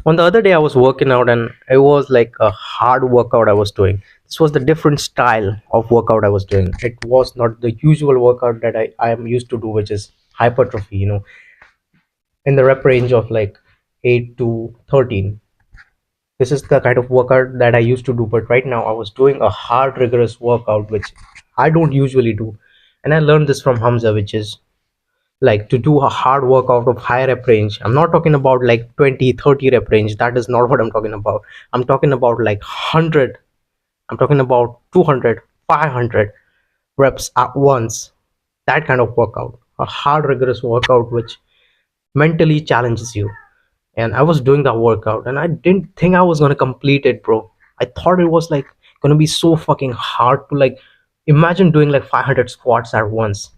On the other day, I was working out and it was like a hard workout I was doing. This was the different style of workout I was doing. It was not the usual workout that I am used to do, which is hypertrophy, in the rep range of like 8 to 13. This is the kind of workout that I used to do, but right now I was doing a hard, rigorous workout, which I don't usually do. And I learned this from Hamza, which is like to do a hard workout of high rep range. I'm not talking about like 20, 30 rep range. That is not what I'm talking about. I'm talking about like 100. I'm talking about 200, 500 reps at once. That kind of workout, a hard, rigorous workout, which mentally challenges you. And I was doing that workout and I didn't think I was going to complete it, bro. I thought it was like going to be so fucking hard to like imagine doing like 500 squats at once.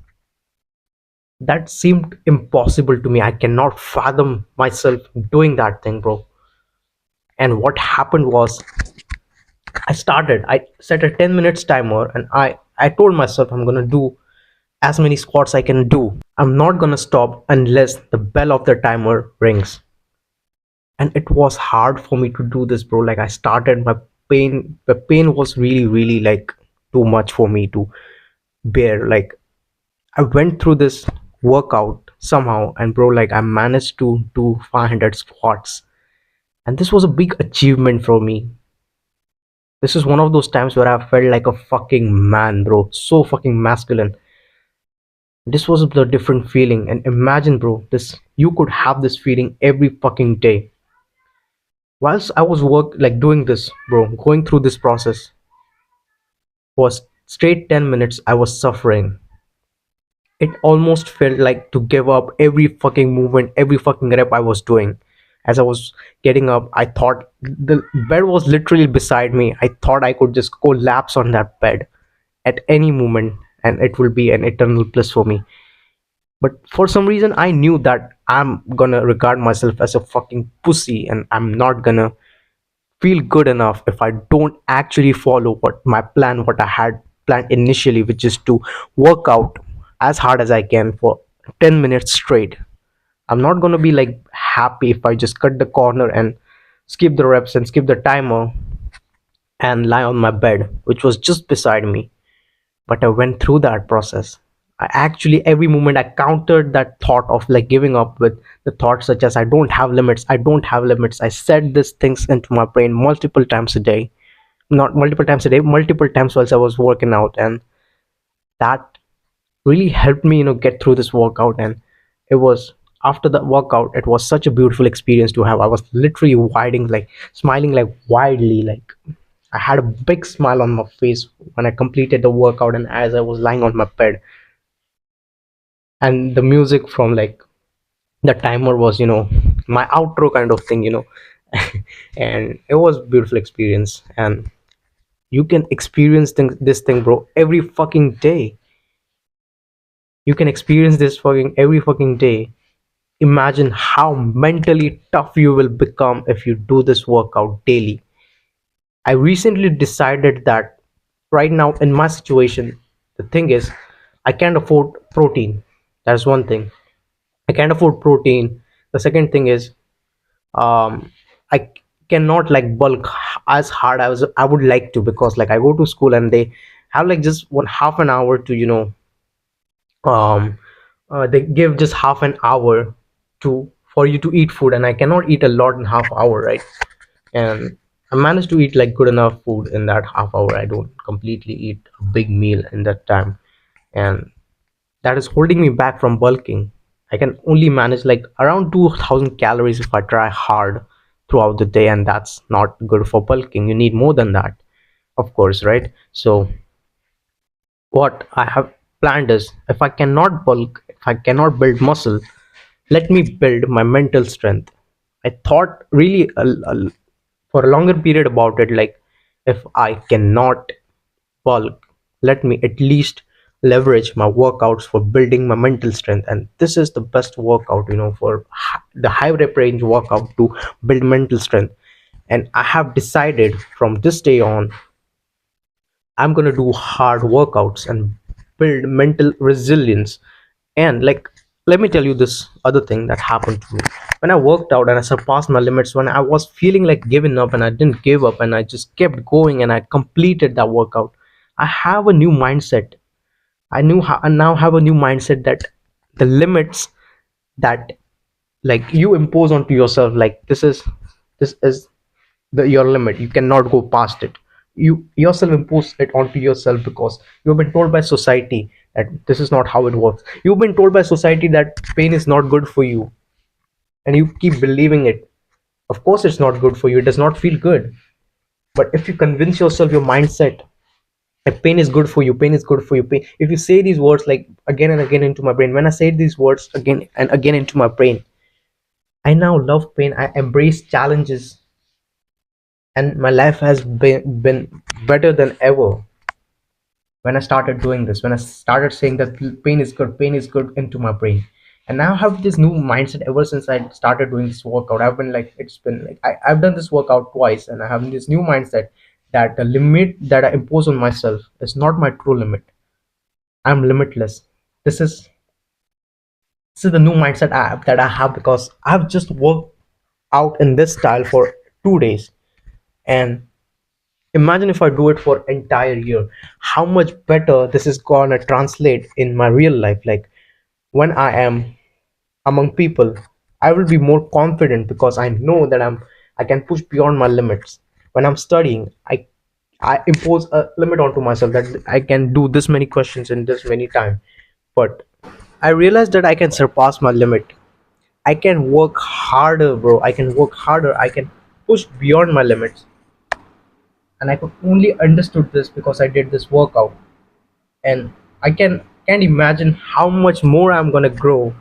That seemed impossible to me. I cannot fathom myself doing that thing, bro. And what happened was I set a 10 minutes timer and I told myself I'm going to do as many squats I can do. I'm not going to stop unless the bell of the timer rings. And it was hard for me to do this, bro. Like I started, the pain was really, really like too much for me to bear. Like I went through this workout somehow, and bro, like I managed to do 500 squats, and this was a big achievement for me. This is one of those times where I felt like a fucking man, bro. So fucking masculine. This was the different feeling, and imagine, bro, this you could have this feeling every fucking day. Whilst I was doing this, bro, going through this process was straight 10 minutes. I was suffering. It almost felt like to give up every fucking movement, every fucking rep I was doing. As I was getting up, I thought the bed was literally beside me. I thought I could just collapse on that bed at any moment and it will be an eternal bliss for me. But for some reason, I knew that I'm gonna regard myself as a fucking pussy and I'm not gonna feel good enough if I don't actually follow what I had planned initially, which is to work out as hard as I can for 10 minutes straight. I'm not gonna be like happy if I just cut the corner and skip the reps and skip the timer and lie on my bed, which was just beside me. But I went through that process. I actually, every moment I countered that thought of like giving up with the thoughts such as I don't have limits, I don't have limits. I said these things into my brain multiple times a day. Not multiple times a day, multiple times whilst I was working out. And that really helped me, get through this workout. And it was after the workout, it was such a beautiful experience to have. I was literally widing, like smiling like widely, like I had a big smile on my face when I completed the workout and as I was lying on my bed. And the music from like the timer was, my outro kind of thing. And it was a beautiful experience. And you can experience this thing, bro, every fucking day. You can experience this fucking every fucking day. Imagine how mentally tough you will become if you do this workout daily. I recently decided that right now in my situation, the thing is, I can't afford protein. That's one thing. I can't afford protein. The second thing is, I cannot like bulk as hard as I would like to because like I go to school and they have like just one half an hour to um they give just half an hour to for you to eat food and I cannot eat a lot in half hour, right? And I managed to eat like good enough food in that half hour. I don't completely eat a big meal in that time, and that is holding me back from bulking. I can only manage like around 2000 calories if I try hard throughout the day, and that's not good for bulking. You need more than that, of course, right? So what I have planned is if I cannot bulk, if I cannot build muscle, let me build my mental strength. I thought really for a longer period about it, like if I cannot bulk, let me at least leverage my workouts for building my mental strength. And this is the best workout, for the high rep range workout to build mental strength. And I have decided from this day on, I'm gonna do hard workouts and build mental resilience. And like Let me tell you this other thing that happened to me when I worked out and I surpassed my limits, when I was feeling like giving up and I didn't give up and I just kept going and I completed that workout. I have a new mindset. I now have a new mindset that the limits that like you impose onto yourself, like this is your limit, you cannot go past it. You yourself impose it onto yourself because you've been told by society that this is not how it works. You've been told by society that pain is not good for you, and you keep believing it. Of course it's not good for you, it does not feel good. But if you convince yourself, your mindset, that pain is good for you, pain is good for you, pain, if you say these words like again and again into my brain, when I say these words again and again into my brain, I now love pain, I embrace challenges, and my life has been better than ever when I started doing this, when I started saying that pain is good into my brain. And now I have this new mindset ever since I started doing this workout. I've been like, it's been like, I've done this workout twice, and I have this new mindset that the limit that I impose on myself is not my true limit. I'm limitless. This is this is the new mindset that I have because I've just worked out in this style for 2 days. And imagine if I do it for entire year, how much better this is gonna translate in my real life. Like when I am among people, I will be more confident because I know that I can push beyond my limits. When I'm studying, I impose a limit onto myself that I can do this many questions in this many time. But I realized that I can surpass my limit. I can work harder, bro. I can work harder. I can push beyond my limits. And I could only understood this because I did this workout. And I can't imagine how much more I'm gonna grow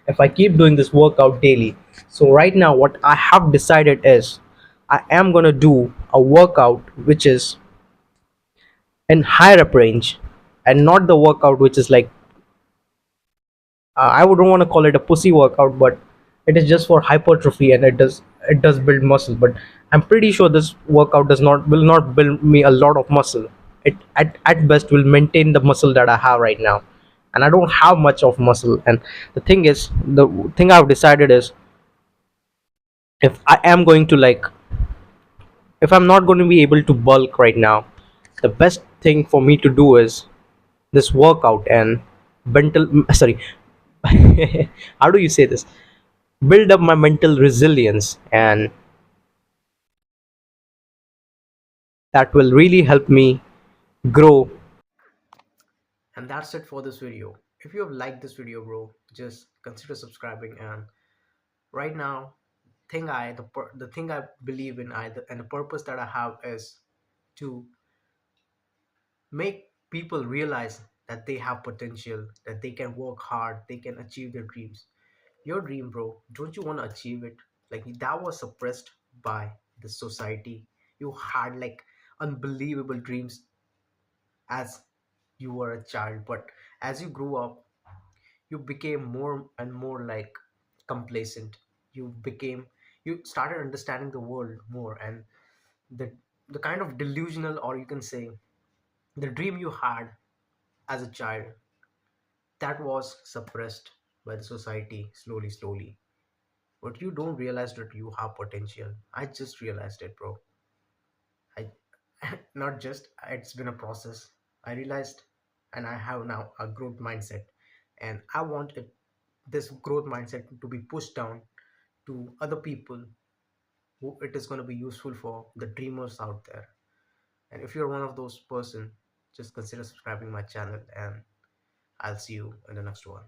if I keep doing this workout daily. So right now what I have decided is I am gonna do a workout which is in higher up range, and not the workout which is like I wouldn't want to call it a pussy workout, but it is just for hypertrophy and it does build muscle. But I'm pretty sure this workout does not will not build me a lot of muscle. It at best will maintain the muscle that I have right now, and I don't have much of muscle. And the thing I've decided is if I am going to like if I'm not going to be able to bulk right now, the best thing for me to do is this workout and mental sorry how do you say this, build up my mental resilience, and that will really help me grow. And that's it for this video. If you have liked this video, bro, just consider subscribing. And right now, the thing I believe in, and the purpose that I have is to make people realize that they have potential, that they can work hard, they can achieve their dreams. Your dream, bro, don't you want to achieve it? Like that was suppressed by the society. You had like unbelievable dreams as you were a child, but as you grew up, you became more and more like complacent. You started understanding the world more, and the the kind of delusional, or you can say the dream you had as a child, that was suppressed by the society slowly. But you don't realize that you have potential. I just realized it, bro. I not just, it's been a process. I realized, and I have now a growth mindset, and I want this growth mindset to be pushed down to other people who it is going to be useful for, the dreamers out there. And if you're one of those person, just consider subscribing my channel, and I'll see you in the next one.